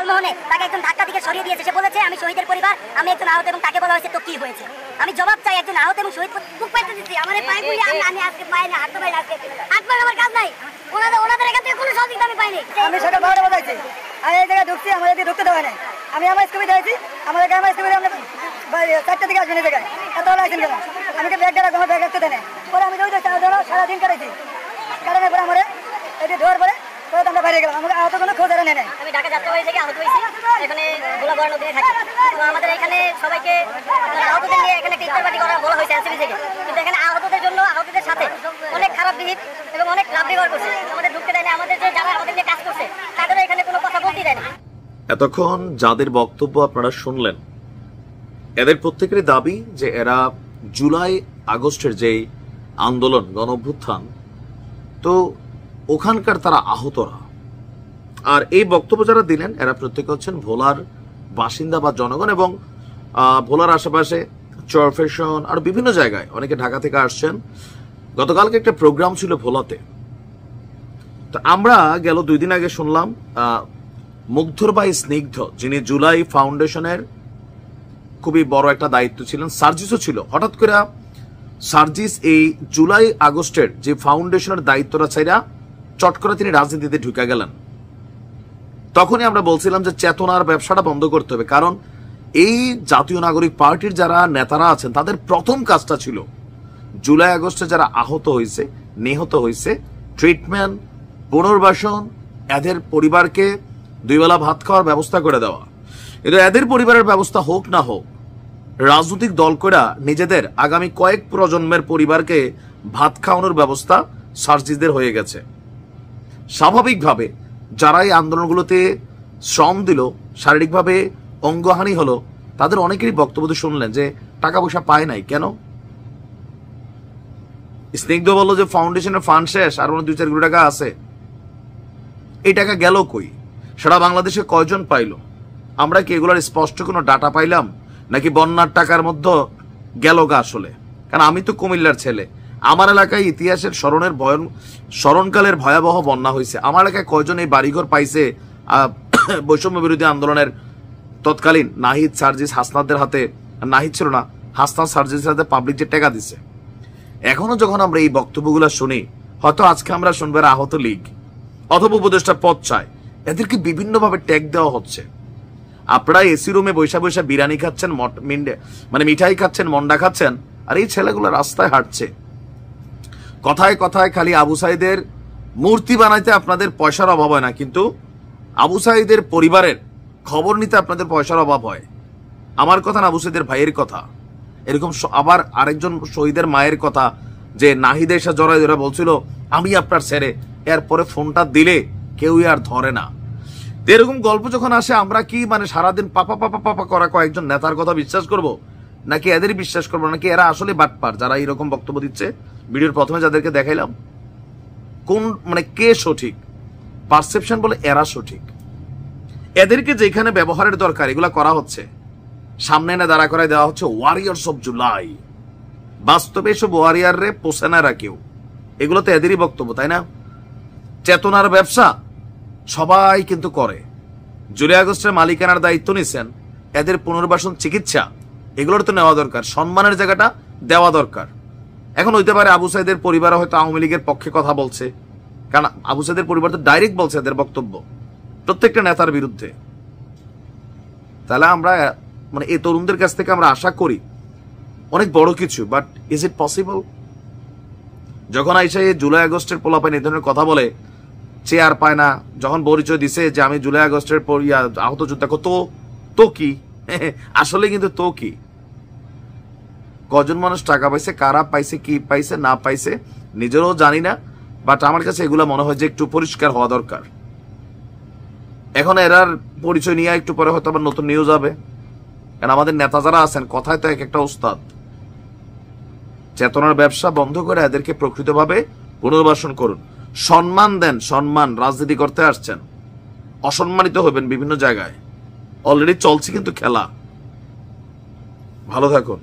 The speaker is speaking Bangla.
লালমোহনে তাকে একজন ধাক্কা দিয়ে সরিয়ে দিয়েছে, সে বলেছে আমি শহীদের পরিবার, আমি একজন আহত, এবং তাকে বলা হয়েছে তো কি হয়েছে। আমি জবাব চাই, একজন আহত এবং শহীদ বুক পাইতে দিচ্ছি, আমার পায়ে গুলি আমি আজকে পাই না, হাত পাই না, আজকে হাত পাই আমার কাজ নাই, ওনাদের এখান থেকে কোনো সহযোগিতা আমি পাইনি। আমি সকাল 12টা বাজাইছি, আমি এই জায়গায় ঢুকছি, আমাদের এদিকে ঢুকতে দেওয়া নাই, আমি আমার স্কুলে যাইছি, আমাদের গ্রামের স্কুলে আমরা 4টা দিকে আসবেন এই জায়গায়, এত হলো আইসেন কেন, আমাকে ব্যাগ গেলে আমার ব্যাগ রাখতে দেয় না, পরে আমি রোজ সারাদিন কাটাইছি, কাটানোর পরে আমার এটি ধোয়ার পরে আমরা বাইরে গেলাম, আমাকে আহত কোনো খোঁজ নেই। আমি ঢাকা যাত্রাবাড়ি থেকে আহত হয়েছি, এখানে গোলাগড় নদীতে থাকি, তো আমাদের এখানে সবাইকে আহতদের নিয়ে এখানে টিচার পার্টি করা বলা হয়েছে এনসিপি থেকে, কিন্তু এখানে আহতদের জন্য আহতদের সাথে অনেক খারাপ বিহিত এবং অনেক লাভ ব্যবহার করছে, আমাদের ঢুকতে দেয় না, আমাদের যে যারা আমাদের নিয়ে কাজ করছে তাদেরও এখানে কোনো কথা বলতে দেয় না। এতক্ষণ যাদের বক্তব্য আপনারা শুনলেন, এদের প্রত্যেকেরই দাবি যে এরা জুলাই আগস্টের যে আন্দোলন গণঅভ্যুত্থান, তো ওখানকার তারা আহতরা। আর এই বক্তব্য যারা দিলেন এরা প্রত্যেকে হচ্ছেন ভোলার বাসিন্দা বা জনগণ, এবং ভোলার আশেপাশে চরফেশন আর বিভিন্ন জায়গায় অনেকে ঢাকা থেকে আসছেন। গতকালকে একটা প্রোগ্রাম ছিল ভোলাতে, তো আমরা গেল 2 দিন আগে শুনলাম মুগ্ধর ভাই স্নিগ্ধ, যিনি জুলাই ফাউন্ডেশনের খুবই বড় একটা দায়িত্ব ছিলেন, সার্জিসও ছিল, হঠাৎ করে সার্জিস এই জুলাই আগস্টের যে ফাউন্ডেশনের দায়িত্বটা ছাইরা চট করে তিনি রাজনীতিতে ঢুকে গেলেন। তখনই আমরা বলছিলাম যে চেতনার ব্যবসাটা বন্ধ করতে হবে, কারণ এই জাতীয় নাগরিক পার্টির যারা নেতারা আছেন তাদের প্রথম কাজটা ছিল জুলাই আগস্টে যারা আহত হয়েছে, নিহত হয়েছে, ট্রিটমেন্ট, পুনর্বাসন, এদের পরিবারকে 2 বেলা ভাত খাওয়ার ব্যবস্থা করে দেওয়া। কিন্তু এদের পরিবারের ব্যবস্থা হোক না হোক, রাজনৈতিক দল করে নিজেদের আগামী কয়েক প্রজন্মের পরিবারকে ভাত খাওয়ানোর ব্যবস্থা সার্জিসদের হয়ে গেছে। স্বাভাবিকভাবে যারা এই আন্দোলনগুলোতে শ্রম দিল, শারীরিকভাবে অঙ্গহানি হলো, তাদের অনেকেরই বক্তব্য শুনলেন যে টাকা পয়সা পায় নাই কেন। স্নিগ্ধ বলল যে ফাউন্ডেশনের ফান্ড শেষ, আর 2-4 কোটি টাকা আছে। এই টাকা গেল কই? সারা বাংলাদেশে কয়জন পাইল? আমরা কি এগুলোর স্পষ্ট কোনো ডাটা পাইলাম, নাকি বন্যার টাকার মধ্যে গেল গা আসলে? কারণ আমি তো কুমিল্লার ছেলে, আমার এলাকায় ইতিহাসের স্মরণকালের ভয়াবহ বন্যা হয়েছে। আমার এলাকায় কয়জন এই বাড়িঘর পাইছে বৈষম্য বিরোধী আন্দোলনের তৎকালীন নাহিদ, সার্জিস, হাসনাদের হাতে, নাহিদ ছিল না, হাসনাদ সার্জিসের হাতে পাবলিক যে টাকা দিছে। এখনো যখন আমরা এই বক্তব্যগুলো শুনি, হয়তো আজকে আমরা শুনবো আহত লীগ অথবা উপদেষ্টা পদ চায়, এদেরকে বিভিন্নভাবে ট্যাগ দেওয়া হচ্ছে। আপনারা এসি রুমে বৈশা বৈশা বিরিয়ানি খাচ্ছেন, মানে মিঠাই খাচ্ছেন, মন্ডা খাচ্ছেন, আর এই ছেলেগুলো রাস্তায় হাঁটছে। কথায় কথায় খালি আবু সাইদের মূর্তি বানাইতে আপনাদের পয়সার অভাব হয় না, কিন্তু আবু সাইদের পরিবারের খবর নিতে আপনাদের পয়সার অভাব হয়। আমার কথা না, আবু সাইদের ভাইয়ের কথা। এরকম আবার আরেকজন শহীদের মায়ের কথা, যে নাহিদের সাথে জড়াই ধরে বলছিল আমি আপনার ছেড়ে, এরপরে ফোনটা দিলে কেউই আর ধরে না। এরকম গল্প যখন আসে, আমরা কি মানে সারাদিন পাপা পাপা পাপা করা কয়েকজন নেতার কথা বিশ্বাস করব, নাকি এদেরই বিশ্বাস করবো, নাকি এরা আসলে বাটপার যারা এরকম বক্তব্য দিচ্ছে? ভিডিওর প্রথমে যাদেরকে দেখাইলাম, কোন মানে কে সঠিক? পারসেপশন বলে এরা সঠিক। এদেরকে যেখানে ব্যবহারের দরকার এগুলা করা হচ্ছে, সামনে এনে দাঁড়া করায় দেওয়া হচ্ছে ওয়ারিয়ার্স অফ জুলাই। বাস্তবে এসব ওয়ারিয়ার রে পোষে না এরা কেউ। এগুলো তো এদেরই বক্তব্য, তাই না? চেতনার ব্যবসা সবাই কিন্তু করে। জুলাই আগস্টের মালিকানার দায়িত্ব নিছেন, এদের পুনর্বাসন, চিকিৎসা, এগুলোর তো নেওয়া দরকার, সম্মানের জায়গাটা দেওয়া দরকার। এখন হইতে পারে আবু সাইদের পরিবার হয়তো আওয়ামী লীগের পক্ষে কথা বলছে, কারণ আবু সাইদের পরিবার তো ডাইরেক্ট বলছে এদের বক্তব্য প্রত্যেকটা নেতার বিরুদ্ধে। তাহলে আমরা মানে এই তরুণদের কাছ থেকে আমরা আশা করি অনেক বড় কিছু, বাট ইজ ইট পসিবল? যখন আইসা এই জুলাই আগস্টের পোলাপাইন এই ধরনের কথা বলে, চেয়ার পায় না, যখন পরিচয় দিছে যে আমি জুলাই আগস্টের আহত যোদ্ধা, তো কি আসলে কিন্তু তো কি? কজন মানুষ টাকা পাইছে, কারা পাইছে, কি পাইছে না পাইছে নিজেরও জানি না, বাট আমার কাছে এগুলো মনে হয় যে একটু পরিষ্কার হওয়া দরকার। এখন এরার পরিচয় নিয়ে একটু পরে হয়তো আবার নতুন নিউজ হবে, কারণ আমাদের নেতা যারা আছেন কথায় তো এক একটা উস্তাদ। চেতনার ব্যবসা বন্ধ করে এদেরকে প্রকৃতভাবে পুনর্বাসন করুন, সম্মান দেন। সম্মান, রাজনীতি করতে আসছেন, অসম্মানিত হবেন বিভিন্ন জায়গায়, অলরেডি চলছে কিন্তু খেলা। ভালো থাকুন।